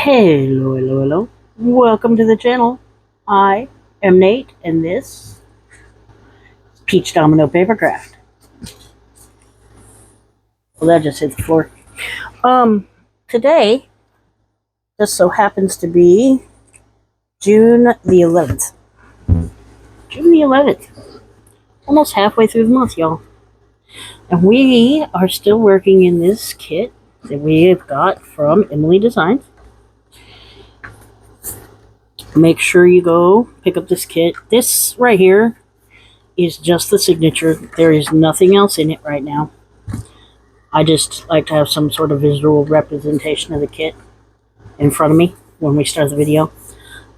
Hello, hello, hello. Welcome to the channel. I am Nate, and this is Peach Domino Papercraft. Well, that just hit the floor. Today just so happens to be June the 11th. June the 11th. Almost halfway through the month, y'all. And we are still working in this kit that we have got from Emily Designs. Make sure you go pick up this kit. This right here is just the signature. There is nothing else in it right now. I just like to have some sort of visual representation of the kit in front of me when we start the video.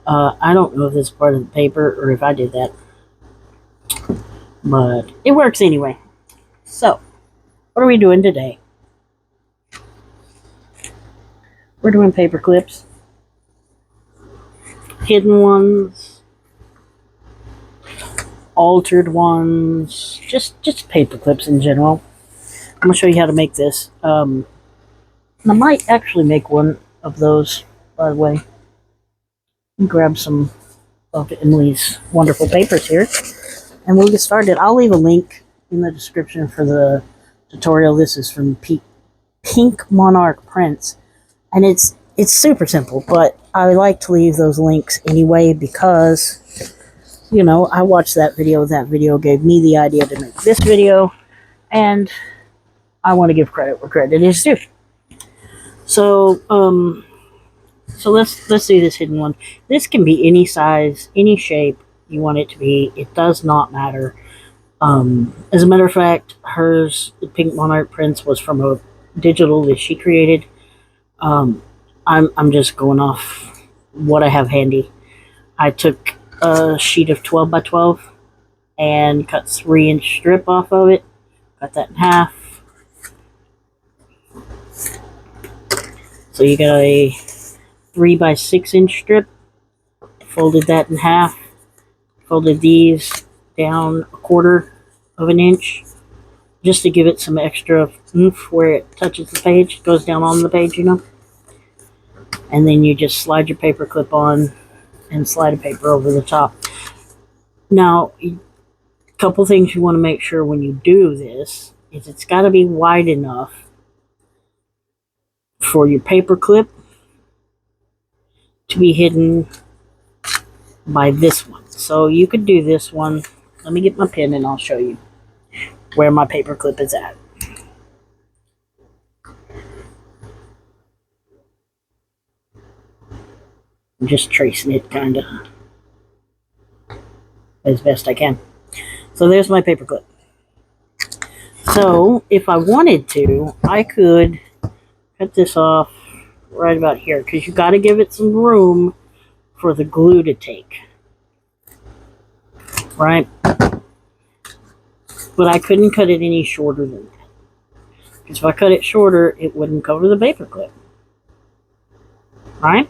I don't know if this is part of the paper or if I did that, but it works anyway. So, what are we doing today? We're doing paper clips, hidden ones, altered ones, just paper clips in general. I'm going to show you how to make this. I might actually make one of those, by the way. Grab some of Emily's wonderful papers here, and we'll get started. I'll leave a link in the description for the tutorial. This is from Pink Monarch Prints, and it's super simple, but I like to leave those links anyway because, you know, I watched that video. That video gave me the idea to make this video, and I want to give credit where credit is due. So, let's do this hidden one. This can be any size, any shape you want it to be. It does not matter. As a matter of fact, hers, the Pink Monarch Prints, was from a digital that she created. I'm just going off what I have handy. I took a sheet of 12 by 12 and cut 3-inch strip off of it. Cut that in half. So you got a 3 by 6-inch strip. Folded that in half. Folded these down 1/4 of an inch just to give it some extra oomph where it touches the page, goes down on the page, you know. And then you just slide your paper clip on and slide a paper over the top. Now, a couple things you want to make sure when you do this is it's got to be wide enough for your paper clip to be hidden by this one. So you could do this one. Let me get my pen and I'll show you where my paper clip is at. I'm just tracing it kind of as best I can. So there's my paper clip. So if I wanted to, I could cut this off right about here because you got to give it some room for the glue to take. Right? But I couldn't cut it any shorter than that. Because if I cut it shorter, it wouldn't cover the paper clip. Right?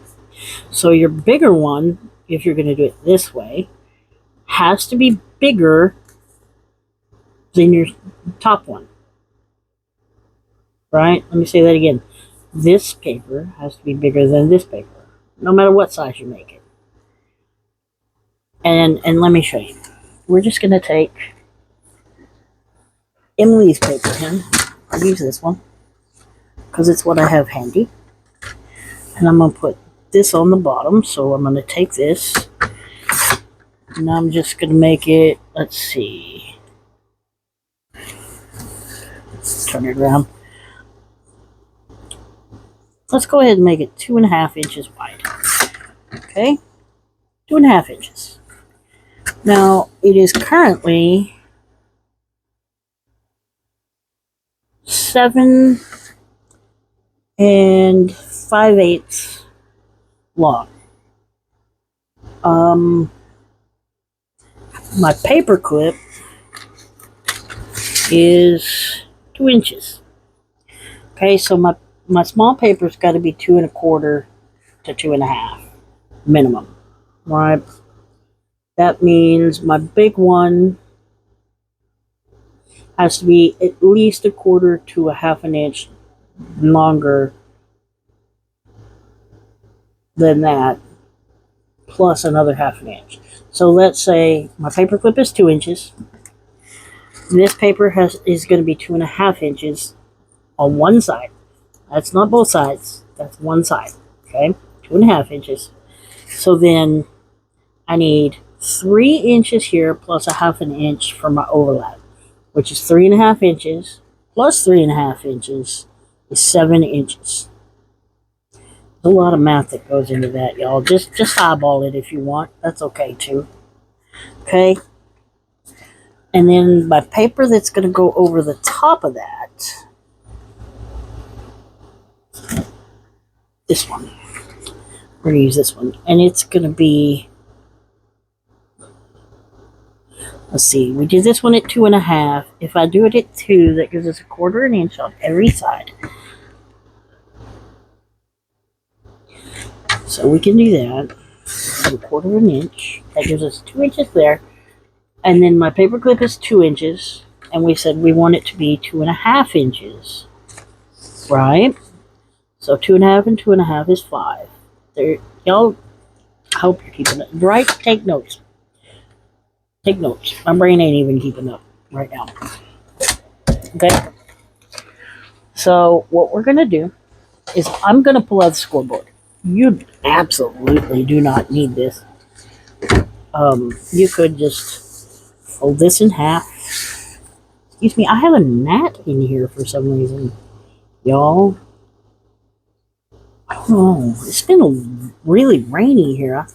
So your bigger one, if you're going to do it this way, has to be bigger than your top one. Right? Let me say that again. This paper has to be bigger than this paper, no matter what size you make it. And let me show you. We're just going to take Emily's paper pen. I'll use this one because it's what I have handy. And I'm going to put this on the bottom. So I'm going to take this and I'm just going to make it, let's see. Turn it around. Let's go ahead and make it 2.5 inches wide. Okay? 2.5 inches. Now, it is currently 7 5/8 long. My paper clip is 2 inches. Okay, so my small paper's got to be 2 1/4 to 2.5 minimum. Right? That means my big one has to be at least 1/4 to 1/2 inch longer than that, plus another ½ inch. So let's say my paper clip is 2 inches. This paper is going to be 2.5 inches on one side. That's not both sides. That's one side. Okay, 2.5 inches. So then I need 3 inches here plus ½ inch for my overlap, which is 3.5 inches plus 3.5 inches is 7 inches. There's a lot of math that goes into that, y'all. Just eyeball it if you want. That's okay too. Okay. And then my paper that's going to go over the top of that, this one. We're going to use this one. And it's going to be, let's see, we did this one at 2.5. If I do it at 2, that gives us 1/4 inch on every side. So we can do that. 1/4 inch. That gives us 2 inches there. And then my paper clip is 2 inches. And we said we want it to be 2.5 inches. Right? So 2.5 and 2.5 is 5. There, y'all, I hope you're keeping it. Right? Take notes. Take notes. My brain ain't even keeping up right now. Okay? So what we're going to do is I'm going to pull out the scoreboard. You absolutely do not need this. You could just fold this in half. Excuse me, I have a gnat in here for some reason. Y'all. I don't know. It's been really rainy here.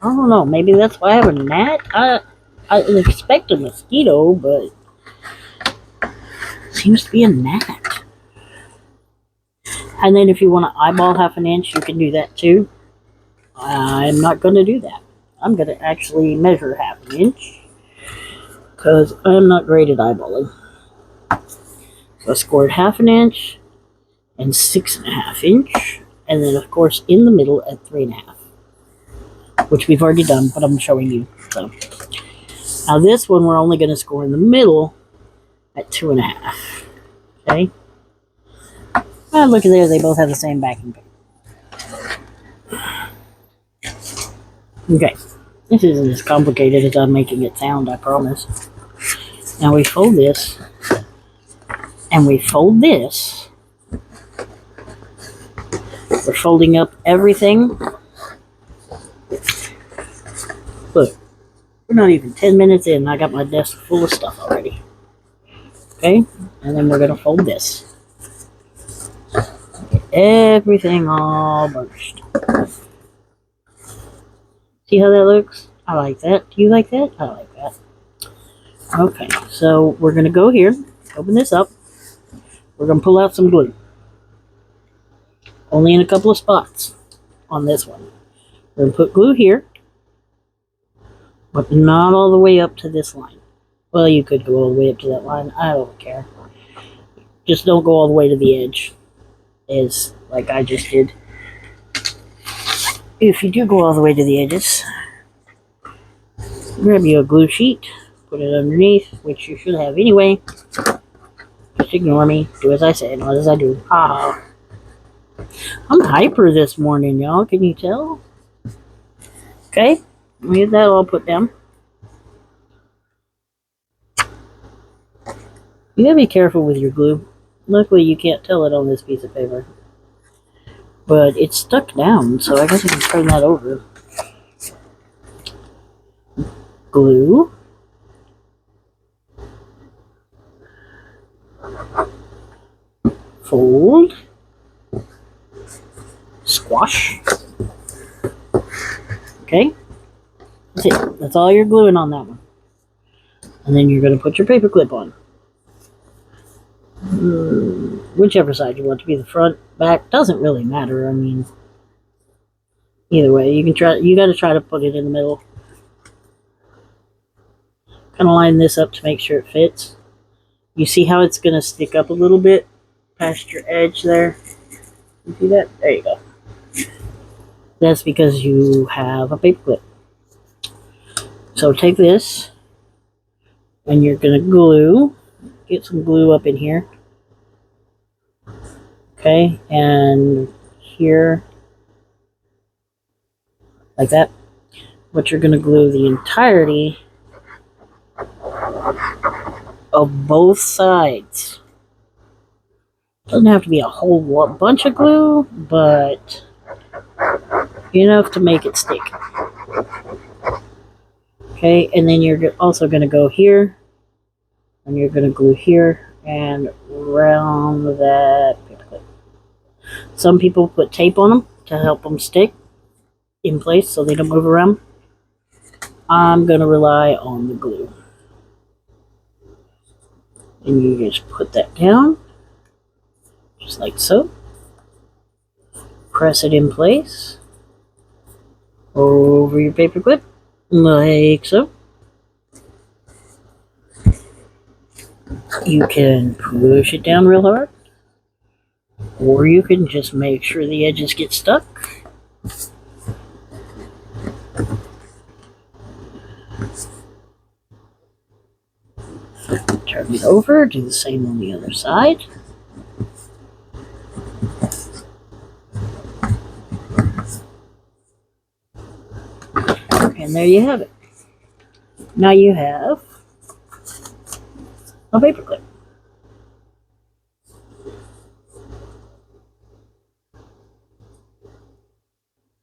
I don't know. Maybe that's why I have a gnat. I expect a mosquito, but it seems to be a gnat. And then if you want to eyeball ½ inch, you can do that too. I'm not going to do that. I'm going to actually measure ½ inch because I'm not great at eyeballing. So I scored ½ inch and 6.5 inch, and then of course in the middle at 3.5, which we've already done, but I'm showing you. So now this one we're only going to score in the middle at 2.5. Okay. Oh, look at there, they both have the same backing paper. Okay, this isn't as complicated as I'm making it sound, I promise. Now we fold this, and we fold this. We're folding up everything. Look, we're not even 10 minutes in, I got my desk full of stuff already. Okay, and then we're going to fold this. Everything all bunched. See how that looks? I like that. Do you like that? I like that. Okay, so we're going to go here, open this up. We're going to pull out some glue. Only in a couple of spots on this one. We're going to put glue here, but not all the way up to this line. Well, you could go all the way up to that line. I don't care. Just don't go all the way to the edge. Is like I just did. If you do go all the way to the edges, grab you a glue sheet, put it underneath, which you should have anyway. Just ignore me. Do as I say, not as I do. Ha! I'm hyper this morning, y'all. Can you tell? Okay, we get that all put down. You gotta be careful with your glue. Luckily, you can't tell it on this piece of paper. But it's stuck down, so I guess I can turn that over. Glue. Fold. Squash. Okay. That's it. That's all you're gluing on that one. And then you're going to put your paper clip on. Whichever side you want to be, the front, back, doesn't really matter. I mean, either way, you can try. You got to try to put it in the middle. Kind of line this up to make sure it fits. You see how it's going to stick up a little bit past your edge there? You see that? There you go. That's because you have a paper clip. So take this, and you're going to glue. Get some glue up in here. Okay, and here. like that. But you're going to glue the entirety of both sides. Doesn't have to be a whole bunch of glue, but enough to make it stick. Okay, and then you're also going to go here, and you're going to glue here and around that paperclip. Some people put tape on them to help them stick in place so they don't move around. I'm going to rely on the glue. And you just put that down, just like so. Press it in place over your paperclip, like so. You can push it down real hard, or you can just make sure the edges get stuck. Turn it over, do the same on the other side. And there you have it. Now you have a paperclip.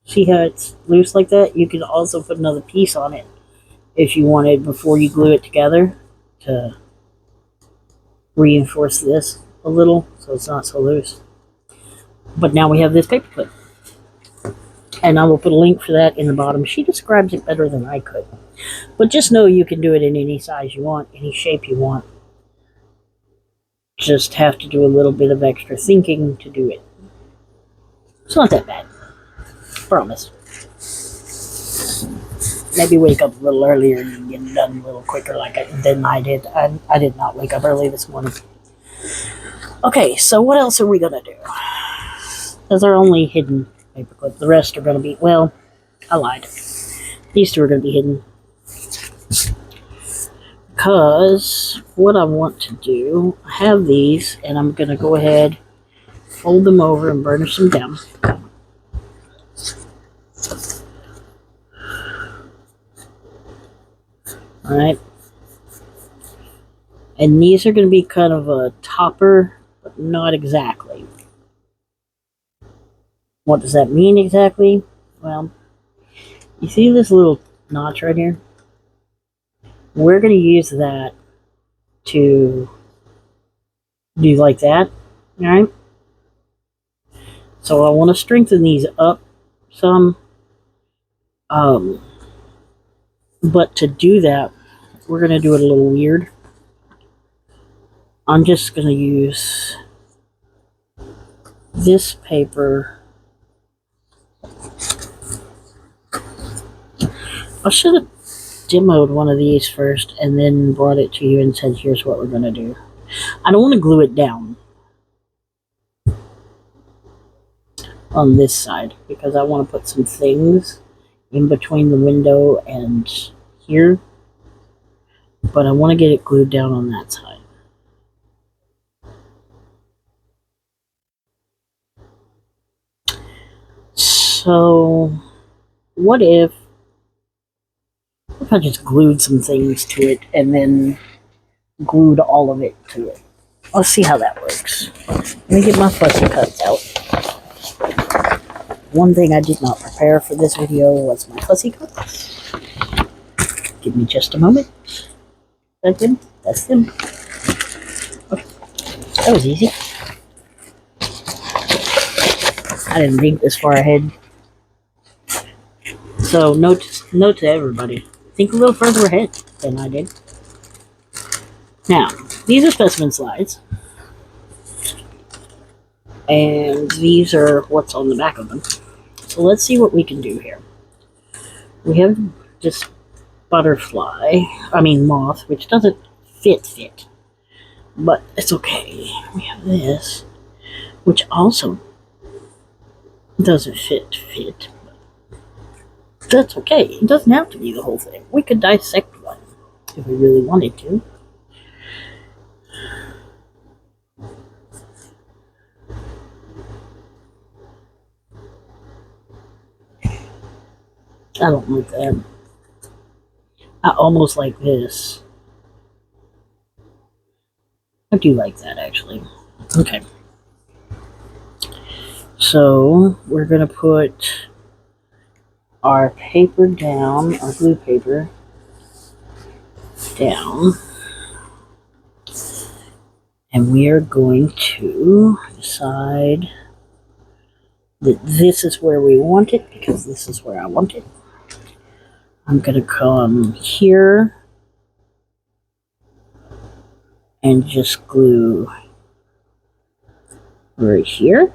See how it's loose like that? You can also put another piece on it if you wanted before you glue it together to reinforce this a little so it's not so loose. But now we have this paperclip. And I will put a link for that in the bottom. She describes it better than I could. But just know you can do it in any size you want, any shape you want. Just have to do a little bit of extra thinking to do it. It's not that bad. Promise. Maybe wake up a little earlier and get it done a little quicker than I did. I did not wake up early this morning. Okay, so what else are we going to do? Those are only hidden paperclip. The rest are going to be, well, I lied. These two are going to be hidden. Because what I want to do, I have these, and I'm going to go ahead, fold them over, and burnish them down. Alright. And these are going to be kind of a topper, but not exactly. What does that mean exactly? Well, you see this little notch right here? We're going to use that to do like that. Alright? So I want to strengthen these up some. But to do that, we're going to do it a little weird. I'm just going to use this paper. I should have demoed one of these first and then brought it to you and said, here's what we're going to do. I don't want to glue it down on this side because I want to put some things in between the window and here. But I want to get it glued down on that side. So, what if I just glued some things to it and then glued all of it to it? Let's see how that works. Let me get my fussy cuts out. One thing I did not prepare for this video was my fussy cuts. Give me just a moment. That's them. That's them. Okay. That was easy. I didn't think this far ahead. So, note to everybody. Think a little further ahead than I did. Now, these are specimen slides. And these are what's on the back of them. So let's see what we can do here. We have this moth, which doesn't fit. But it's okay. We have this, which also doesn't fit. That's okay. It doesn't have to be the whole thing. We could dissect one if we really wanted to. I don't like that. I almost like this. I do like that, actually. Okay. So, we're going to put our paper down, our blue paper down. And we are going to decide that this is where we want it, because this is where I want it. I'm going to come here and just glue right here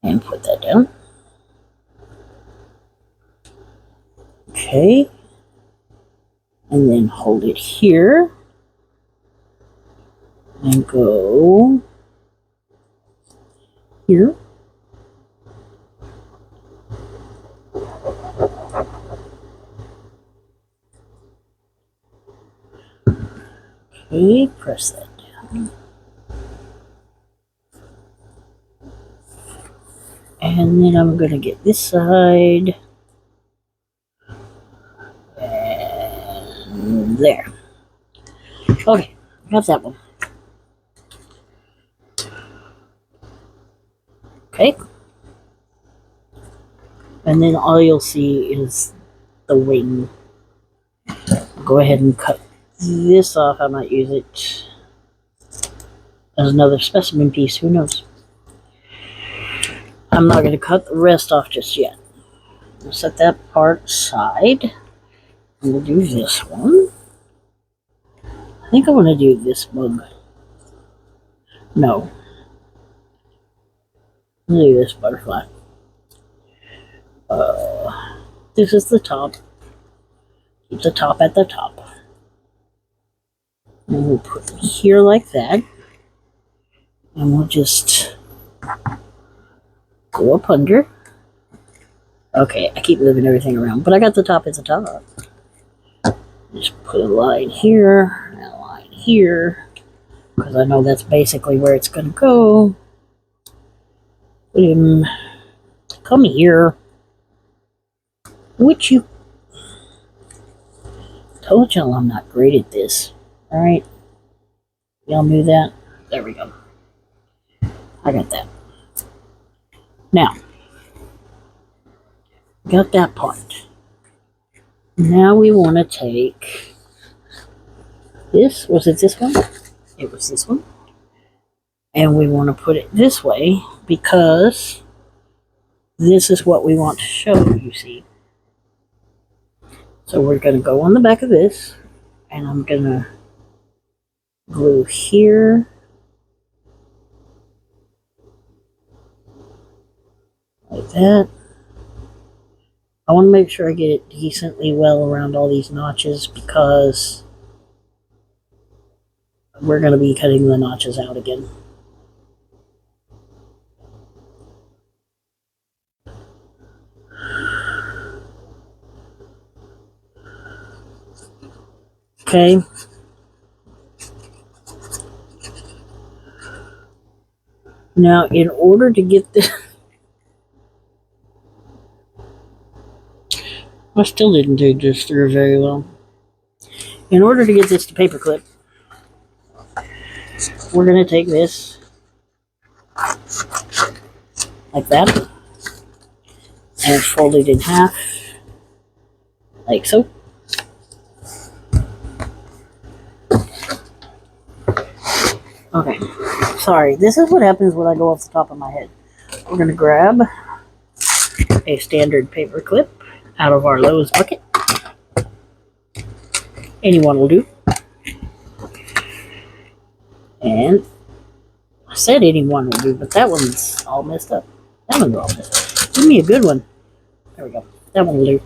and put that down. Okay. And then hold it here and go here. Okay, press that down. And then I'm going to get this side. And there. Okay, have that one. Okay. And then all you'll see is the wing. Go ahead and cut this off. I might use it as another specimen piece. Who knows? I'm not going to cut the rest off just yet. I'll set that part aside. I'm going to do this one. I think I want to do this bug. No. I'm going to do this butterfly. This is the top. Keep the top at the top. And we'll put it here like that. And we'll just go up under. Okay, I keep moving everything around, but I got the top at the top. Just put a line here, and a line here, because I know that's basically where it's going to go. Put him, come here. Which you told y'all I'm not great at this. Alright? Y'all knew that? There we go. I got that. Now, got that part. Now we want to take this. Was it this one? It was this one. And we want to put it this way because this is what we want to show, you see. So we're going to go on the back of this, and I'm going to glue here. Like that. I want to make sure I get it decently well around all these notches because we're going to be cutting the notches out again. Okay. Now, in order to get this... I still didn't do this through very well. In order to get this to paperclip, we're going to take this like that and fold it in half like so. Okay, sorry, this is what happens when I go off the top of my head. We're going to grab a standard paper clip out of our Lowe's bucket. Anyone will do. And I said anyone will do, but that one's all messed up. That one's all messed up. Give me a good one. There we go. That one will do.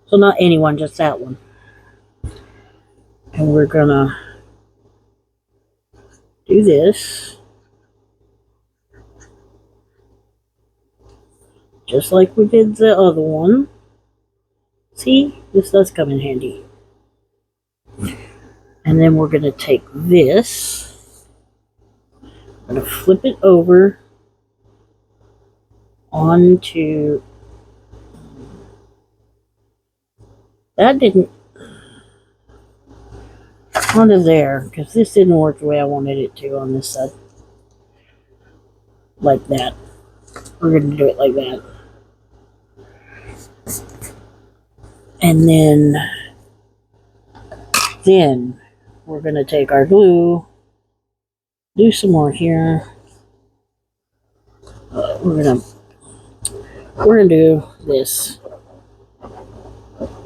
So not anyone, just that one. And we're gonna do this. Just like we did the other one. See? This does come in handy. And then we're going to take this. I'm going to flip it over onto that didn't onto there, because this didn't work the way I wanted it to on this side. Like that. We're going to do it like that. And then we're going to take our glue, do some more here. We're gonna do this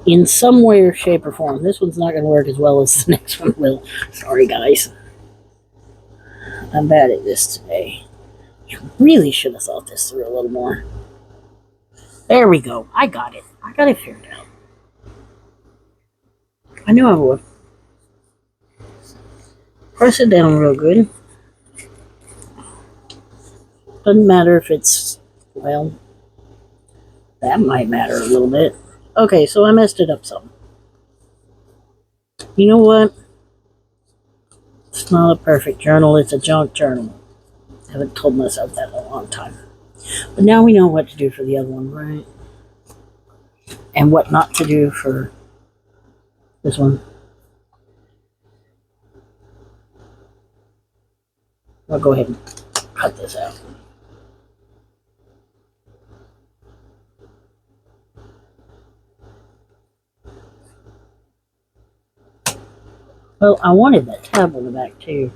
in some way or shape or form. This one's not gonna work as well as the next one will. Sorry, guys. I'm bad at this today. Really should have thought this through a little more. There we go. I got it. I got it figured out. I knew I would. Press it down real good. Doesn't matter if it's, well, that might matter a little bit. Okay, so I messed it up some. You know what? It's not a perfect journal, it's a junk journal. I haven't told myself that in a long time. But now we know what to do for the other one, right? And what not to do for this one. I'll go ahead and cut this out. Well, I wanted that tab on the back too.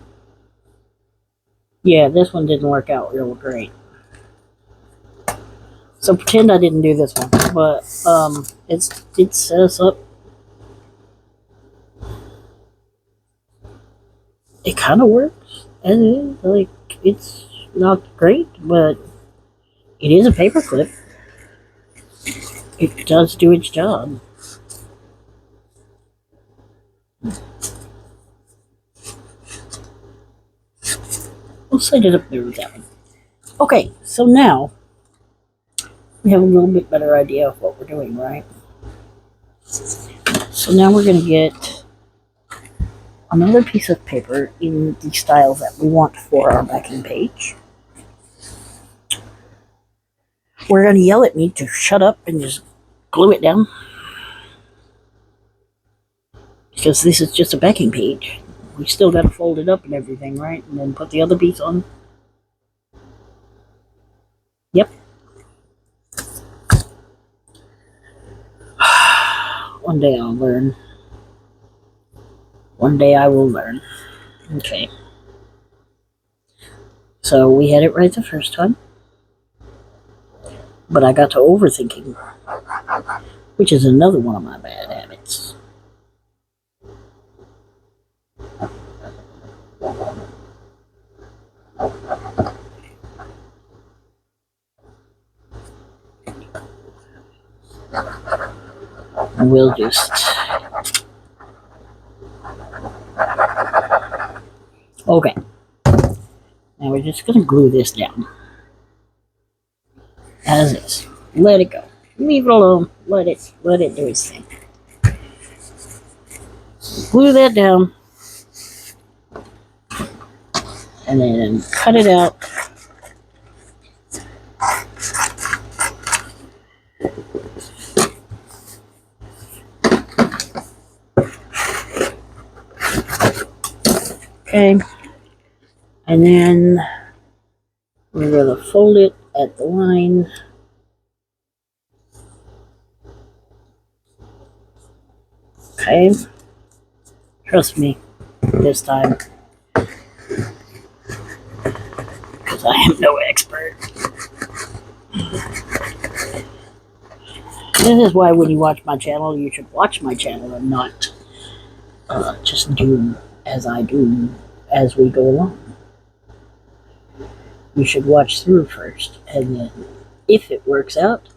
Yeah, this one didn't work out real great. So pretend I didn't do this one, but it set us up. It kind of works as it is. Like, it's not great, but it is a paperclip. It does do its job. We'll set it up there with that one. Okay, so now we have a little bit better idea of what we're doing, right? So now we're going to get another piece of paper in the style that we want for our backing page. We're going to yell at me to shut up and just glue it down, because this is just a backing page. We still got to fold it up and everything, right? And then put the other piece on. Yep. One day I'll learn. One day I will learn. Okay. So we had it right the first time. But I got to overthinking, which is another one of my bad habits. And we'll just... Okay. Now we're just going to glue this down. As is. Let it go. Leave it alone. Let it do its thing. Glue that down. And then cut it out. Okay. And then we're going to fold it at the line. Okay. Trust me this time, because I am no expert. This is why when you watch my channel, you should watch my channel and not just do as I do as we go along. You should watch through first, and then if it works out,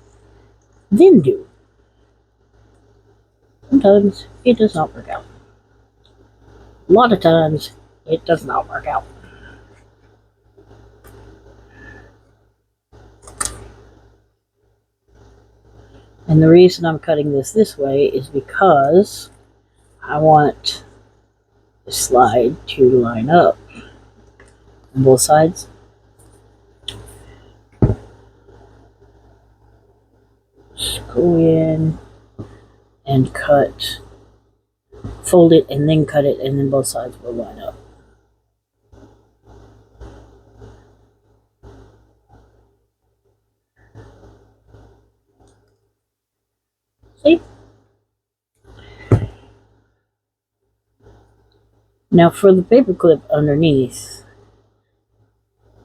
then do. Sometimes it does not work out. A lot of times it does not work out. And the reason I'm cutting this way is because I want the slide to line up on both sides. go in and cut, fold it and then cut it, and then both sides will line up. See? Now for the paperclip underneath,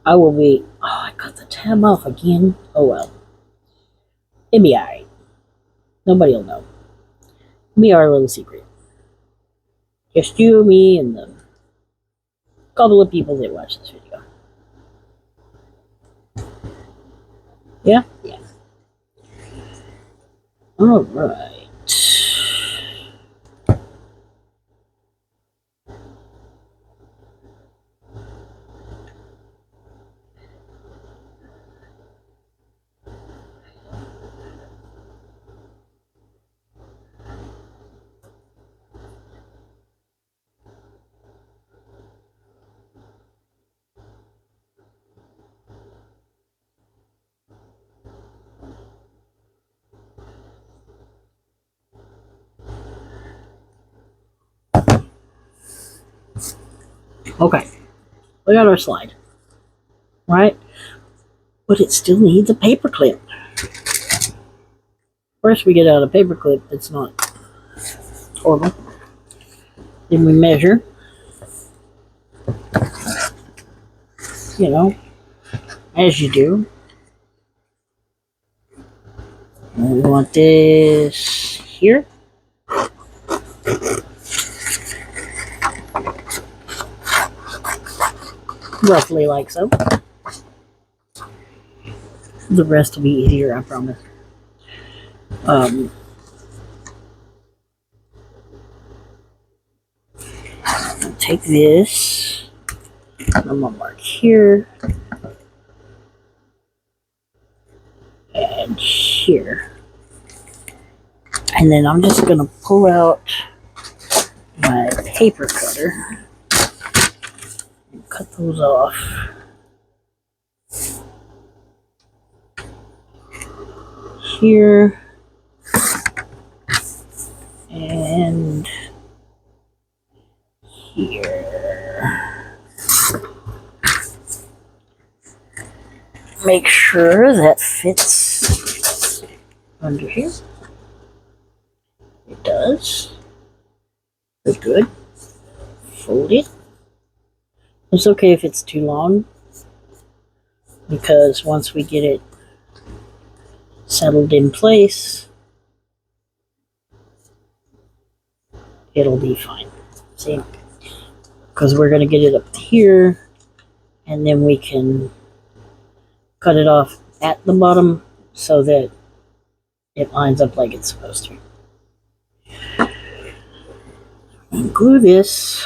I will be, I cut the tab off again. Oh well. It'll be alright. Nobody will know. It'll be our little secret. Just you, me, and the couple of people that watch this video. Yeah? Yeah. Alright. Okay, we got our slide, right? But it still needs a paper clip. First we get out a paper clip that's not horrible. Then we measure, you know, as you do. And we want this here. Roughly like so. The rest will be easier, I promise. I'll take this. I'm gonna mark here and here, and then I'm just gonna pull out my paper cutter and cut those off. Here and here. Make sure that fits under here. It does. That's good. Fold it. It's okay if it's too long, because once we get it settled in place, it'll be fine. See? Because we're going to get it up here, and then we can cut it off at the bottom so that it lines up like it's supposed to. And glue this.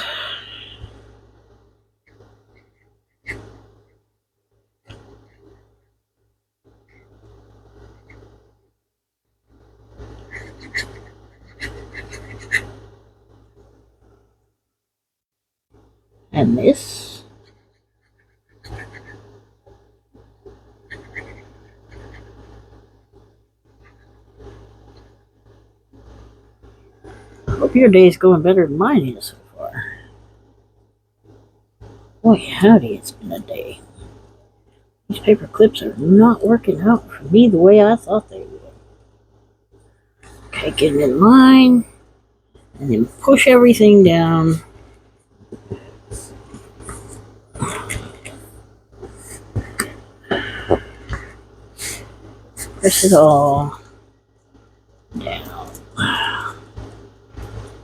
And this. Hope your day's going better than mine is so far. Boy, howdy, it's been a day. These paper clips are not working out for me the way I thought they would. Okay, get it in line, and then push everything down. Press it all down.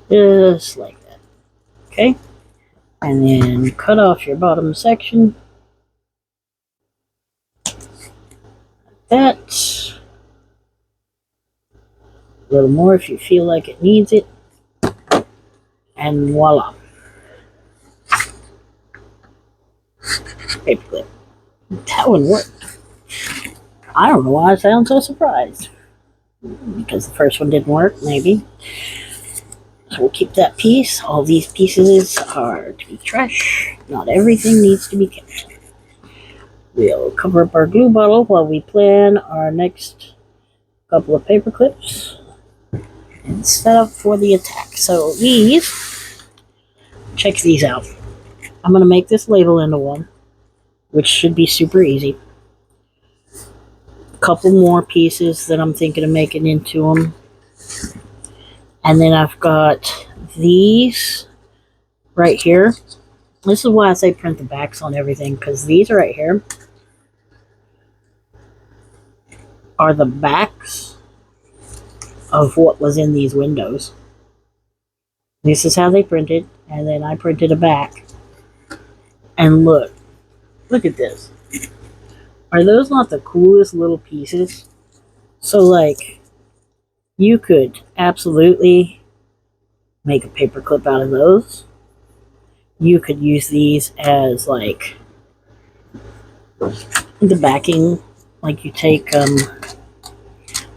Just like that. Okay? And then cut off your bottom section. Like that. A little more if you feel like it needs it. And voila. Paper clip. That one worked. I don't know why I sound so surprised. Because the first one didn't work, maybe. So we'll keep that piece. All these pieces are to be trash. Not everything needs to be kept. We'll cover up our glue bottle while we plan our next couple of paper clips, and set up for the attack. So these, check these out. I'm going to make this label into one, which should be super easy. A couple more pieces that I'm thinking of making into them. And then I've got these right here. This is why I say print the backs on everything, because these right here are the backs of what was in these windows. This is how they printed, and then I printed a back. And look at this. Are those not the coolest little pieces? So like, you could absolutely make a paperclip out of those. You could use these as like the backing, like you take,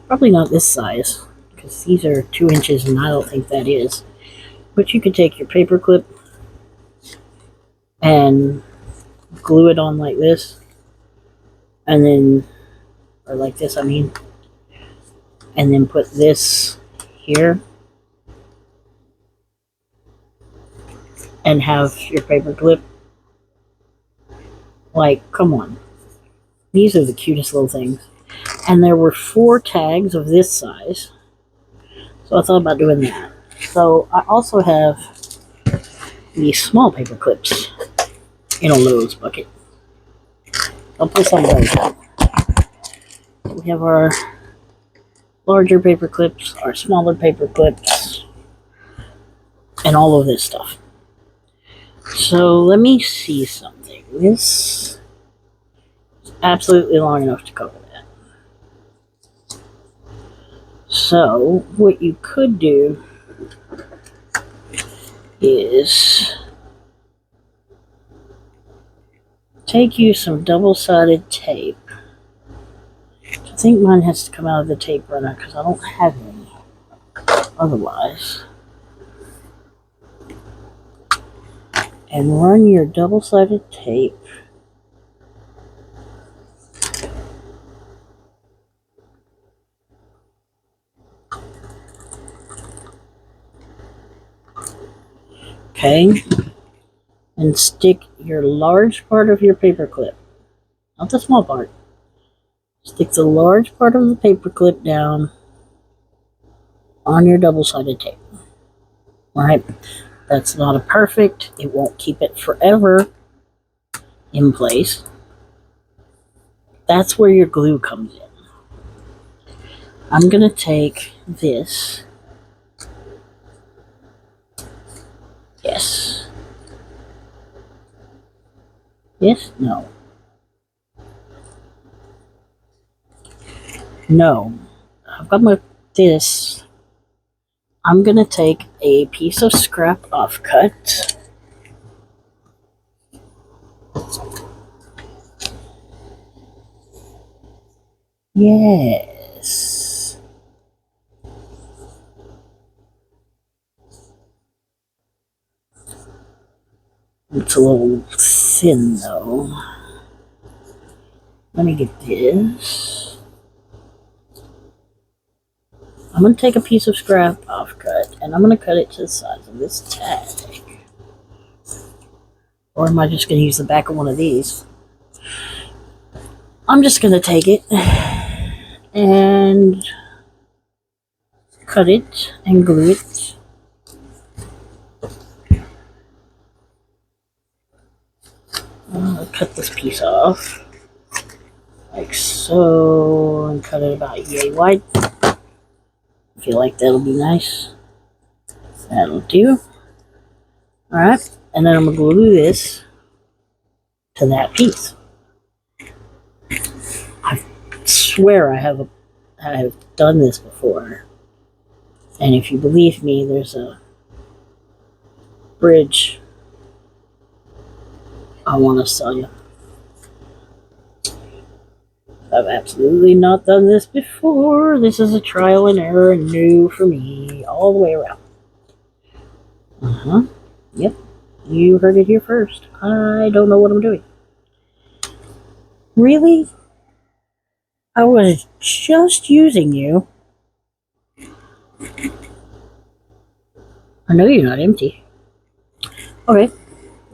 probably not this size, because these are 2 inches and I don't think that is. But you could take your paperclip and glue it on like this, and then, or like this, I mean, and then put this here and have your paperclip. Like, come on. These are the cutest little things. And there were 4 tags of this size, so I thought about doing that. So I also have these small paper clips in a Lowe's bucket. I'll put some of those out. We have our larger paper clips, our smaller paper clips, and all of this stuff. So let me see something. This is absolutely long enough to cover that. So what you could do is take you some double-sided tape. I think mine has to come out of the tape runner because I don't have any otherwise. And run your double-sided tape okay, and stick your large part of your paper clip, not the small part. Stick the large part of the paper clip down on your double-sided tape. Alright, that's not a perfect, it won't keep it forever in place. That's where your glue comes in. I'm going to take this. Yes. Yes? No. No. I've got my this. I'm going to take a piece of scrap offcut. Yes. It's a little thin though. Let me get this. I'm going to take a piece of scrap offcut and I'm going to cut it to the size of this tag. Or am I just going to use the back of one of these? I'm just going to take it and cut it and glue it. I'll cut this piece off like so and cut it about yay wide. I feel like that'll be nice. That'll do. Alright, and then I'm going to glue this to that piece. I swear I have done this before. And if you believe me, there's a bridge I want to sell you. I've absolutely not done this before. This is a trial and error and new for me all the way around. Yep. You heard it here first. I don't know what I'm doing. Really? I was just using you. I know you're not empty. Okay,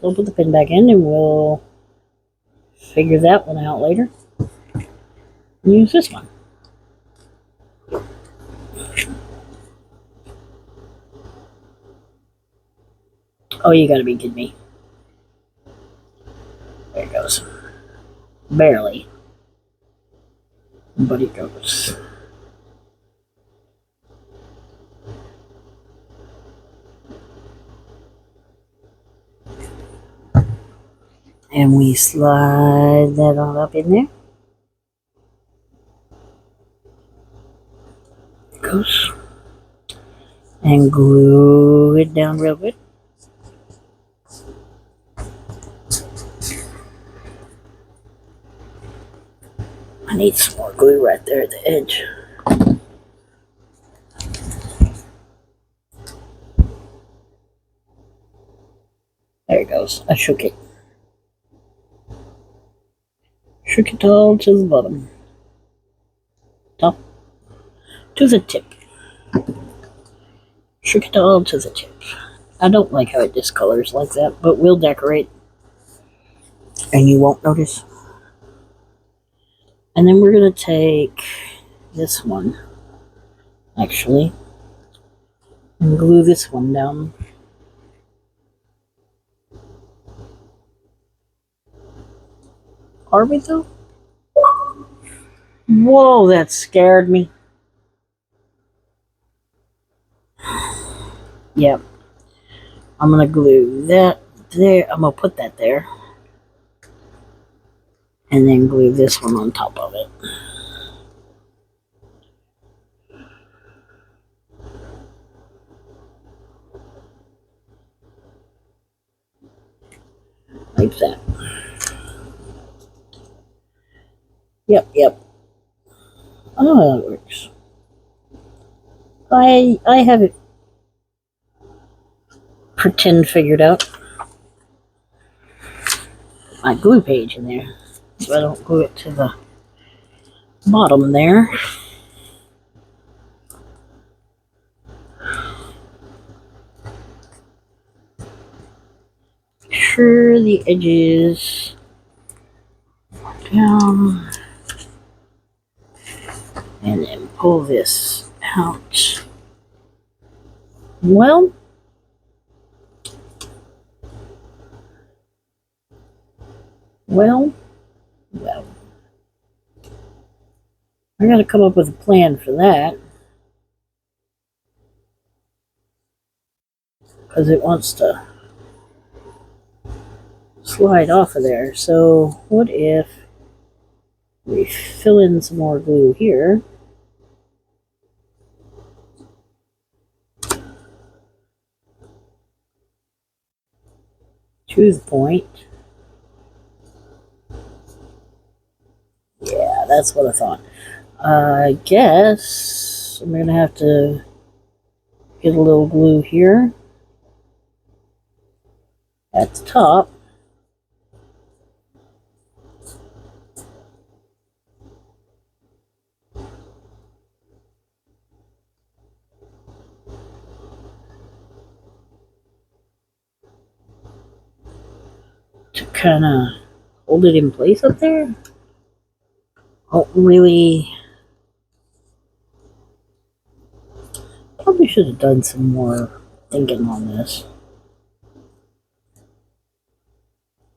we'll put the pin back in and we'll figure that one out later. Use this one. Oh, you gotta be kidding me. There it goes. Barely. But it goes. And we slide that on up in there. It goes. And glue it down real good. I need some more glue right there at the edge. There it goes. I shook it. Shook it all to the bottom. Top. To the tip. Shook it all to the tip. I don't like how it discolors like that, but we'll decorate. And you won't notice. And then we're going to take this one, actually, and glue this one down. Are we though? Whoa, that scared me. Yep. I'm going to glue that there. I'm going to put that there. And then glue this one on top of it. Like that. Yep. Oh, that works. I have it pretend figured out. My glue page in there, so I don't glue it to the bottom there. Make sure the edges down, and then pull this out. Well, I gotta come up with a plan for that, because it wants to slide off of there. So what if we fill in some more glue here? To the point. Yeah, that's what I thought. I guess I'm going to have to get a little glue here at the top. To kind of hold it in place up there. Oh, really? Probably should have done some more thinking on this.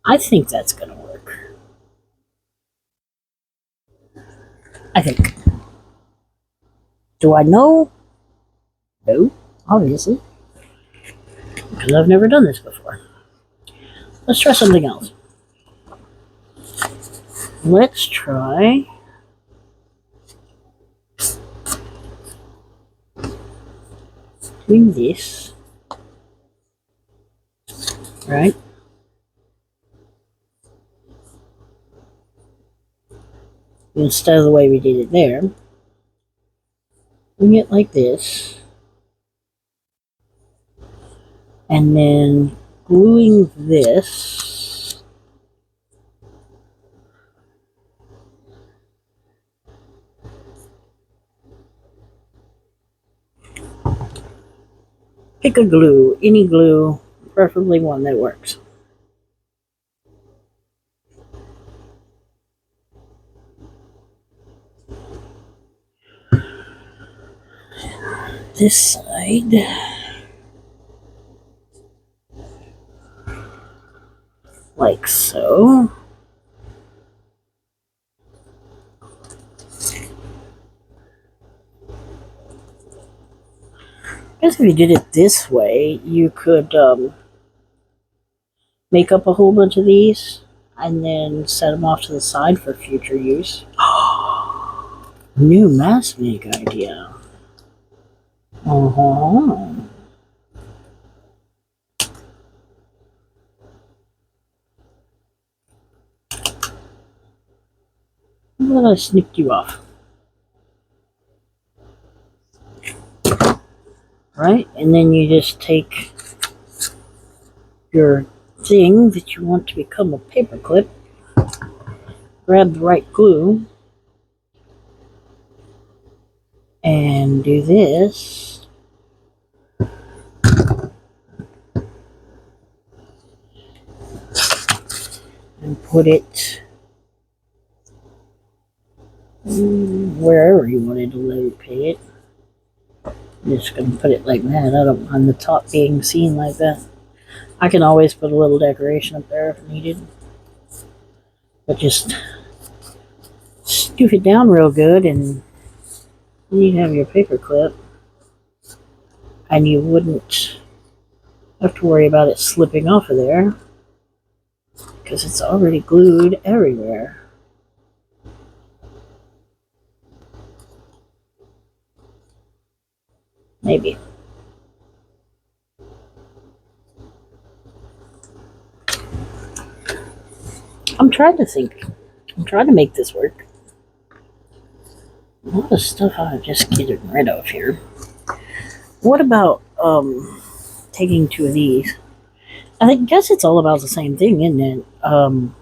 I think that's going to work. I think. Do I know? No, obviously. Because I've never done this before. Let's try something else. Let's try doing this. Right? Instead of the way we did it there. Doing it like this. And then gluing this Pick a glue, any glue, preferably one that works. This side, like so. I guess if you did it this way, you could make up a whole bunch of these and then set them off to the side for future use. New mask make idea. Uh-huh. Well, I snipped you off. Right? And then you just take your thing that you want to become a paperclip, grab the right glue, and do this. And put it wherever you wanted to locate it. I'm just going to put it like that. I don't mind the top being seen like that. I can always put a little decoration up there if needed. But just scoop it down real good and you have your paper clip. And you wouldn't have to worry about it slipping off of there because it's already glued everywhere. Maybe. I'm trying to think. I'm trying to make this work. A lot of stuff I'm just getting rid of here. What about taking two of these? I guess it's all about the same thing, isn't it? All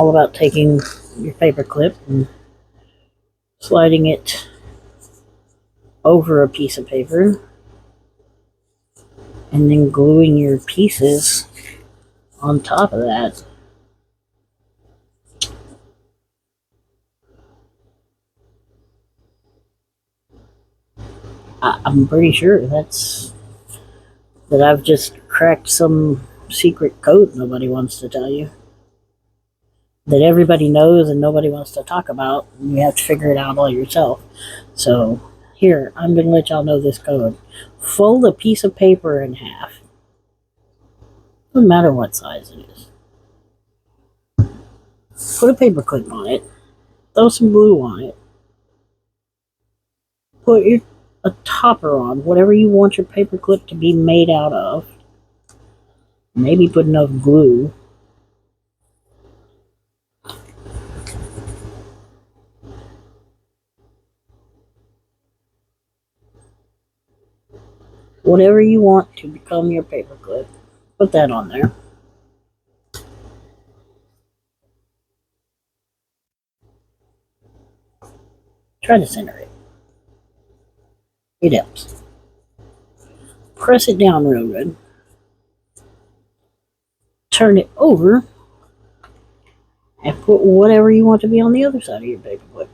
about taking your paper clip and sliding it over a piece of paper and then gluing your pieces on top of that. I'm pretty sure that I've just cracked some secret code nobody wants to tell you. That everybody knows and nobody wants to talk about, and you have to figure it out all yourself. So, here, I'm going to let y'all know this code. Fold a piece of paper in half. Doesn't matter what size it is. Put a paper clip on it. Throw some glue on it. Put a topper on, whatever you want your paper clip to be made out of. Maybe put enough glue. Whatever you want to become your paper clip, put that on there. Try to center it. It helps. Press it down real good. Turn it over and put whatever you want to be on the other side of your paper clip.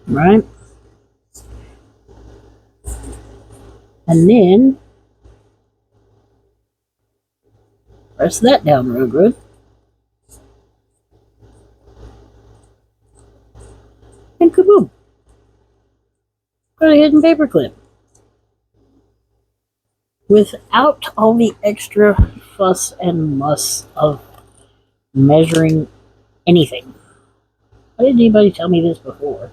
Right? And then press that down real good. And kaboom! Got a hidden paper clip. Without all the extra fuss and muss of measuring anything. Why didn't anybody tell me this before?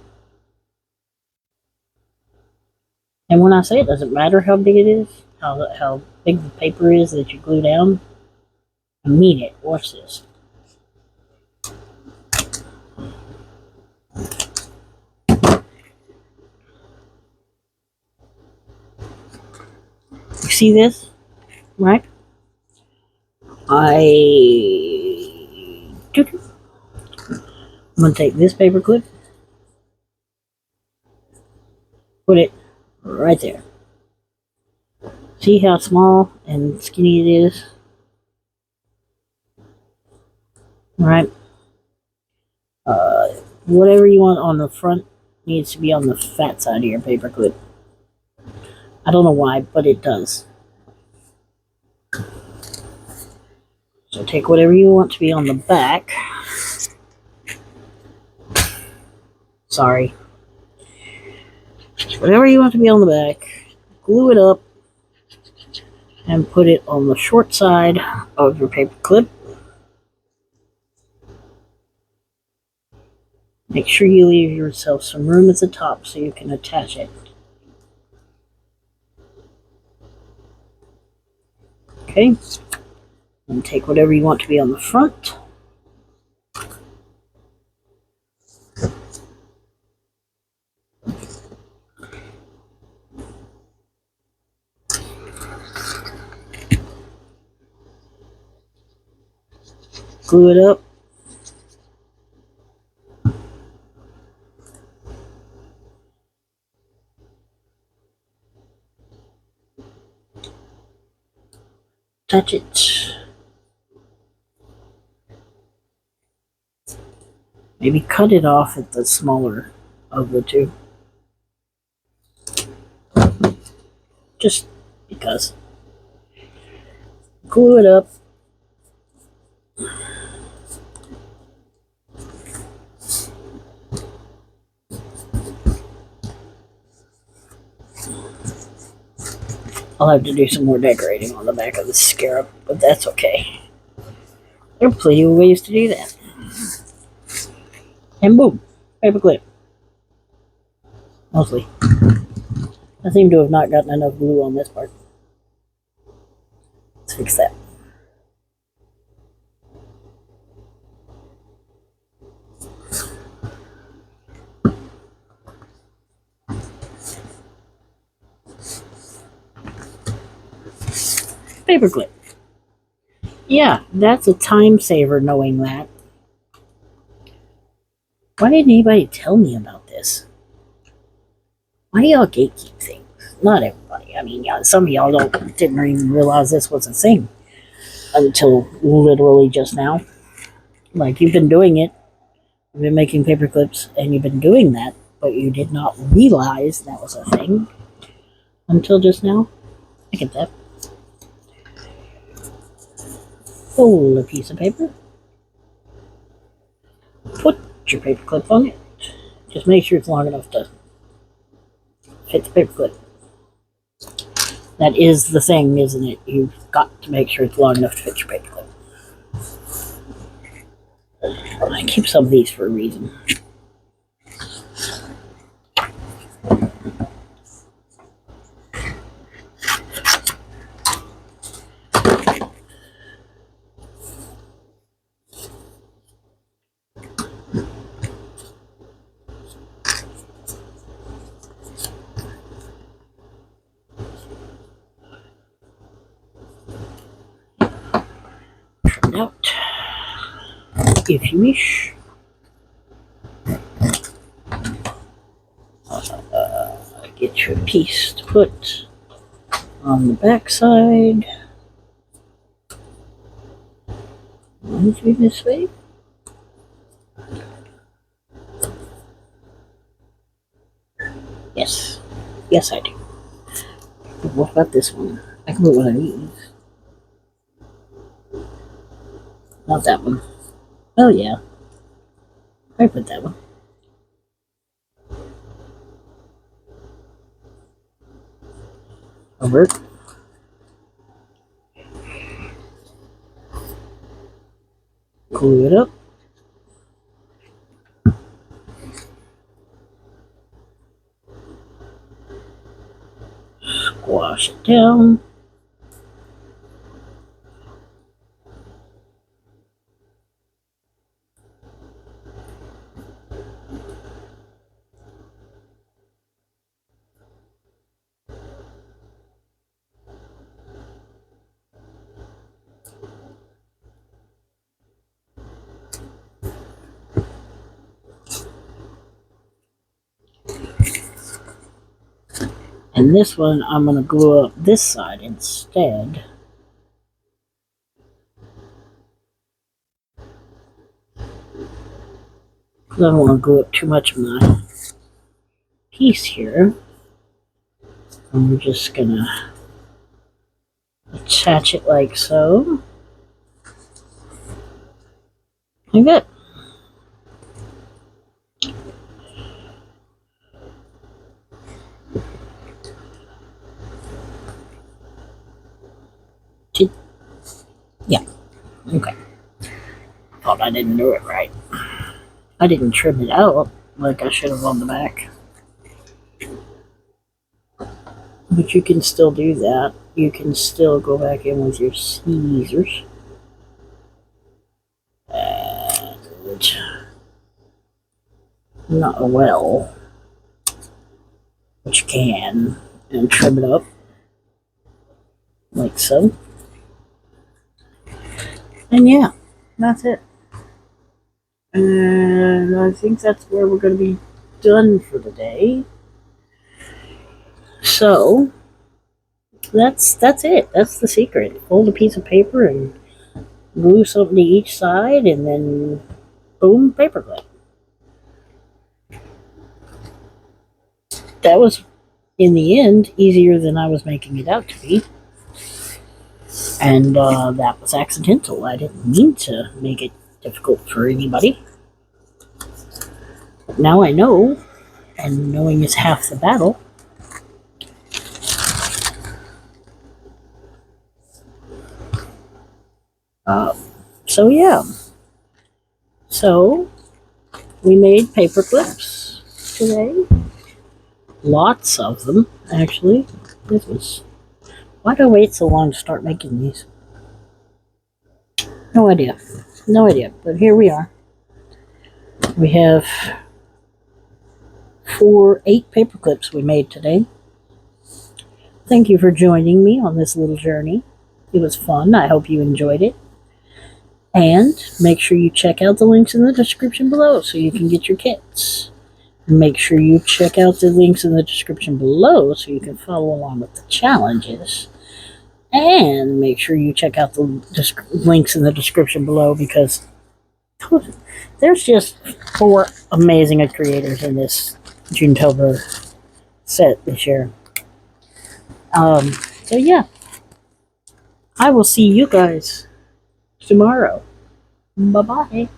And when I say it doesn't matter how big it is, how big the paper is that you glue down, I mean it. Watch this. You see this? Right? I I'm going to take this paper clip, put it right there. See how small and skinny it is? Right? Whatever you want on the front needs to be on the fat side of your paper clip. I don't know why, but it does. So take whatever you want to be on the back. Sorry. Whatever you want to be on the back, glue it up, and put it on the short side of your paper clip. Make sure you leave yourself some room at the top so you can attach it. Okay, and take whatever you want to be on the front. Glue it up. Touch it. Maybe cut it off at the smaller of the two. Just because. Glue it up. I'll have to do some more decorating on the back of the scarab, but that's okay. There are plenty of ways to do that. And boom, paper clip. Mostly. I seem to have not gotten enough glue on this part. Let's fix that. Paperclip. Yeah, that's a time saver knowing that. Why didn't anybody tell me about this? Why do y'all gatekeep things? Not everybody. I mean, yeah, some of y'all didn't even realize this was a thing until literally just now. Like, you've been doing it. You've been making paper clips, and you've been doing that, but you did not realize that was a thing until just now. I get that. Fold a piece of paper. Put your paper clip on it. Just make sure it's long enough to fit the paper clip. That is the thing, isn't it? You've got to make sure it's long enough to fit your paper clip. I keep some of these for a reason. Trim it out if you wish. Get your piece to put on the back side. Want it to be this way? Yes. Yes, I do. But what about this one? I can put one of these. Not that one. Oh, yeah. I put that one. Over. Glue it up. Squash it down. And this one, I'm going to glue up this side instead. Because I don't want to glue up too much of my piece here. And we're just going to attach it like so. Like that. Yeah. Okay. Thought I didn't do it right. I didn't trim it out like I should have on the back. But you can still do that. You can still go back in with your scissors. And not well. But you can. And trim it up. Like so. And yeah, that's it. And I think that's where we're going to be done for the day. So that's it. That's the secret. Fold a piece of paper and glue something to each side, and then boom, paperclip. That was, in the end, easier than I was making it out to be. And that was accidental. I didn't mean to make it difficult for anybody. But now I know, and knowing is half the battle. So yeah. So we made paper clips today. Lots of them, actually. This was... Why did I wait so long to start making these? No idea. No idea. But here we are. We have 8 paper clips we made today. Thank you for joining me on this little journey. It was fun. I hope you enjoyed it. And make sure you check out the links in the description below so you can get your kits. Make sure you check out the links in the description below so you can follow along with the challenges. And make sure you check out the links in the description below, because there's just 4 amazing creators in this Junetober set this year. So yeah. I will see you guys tomorrow. Bye-bye.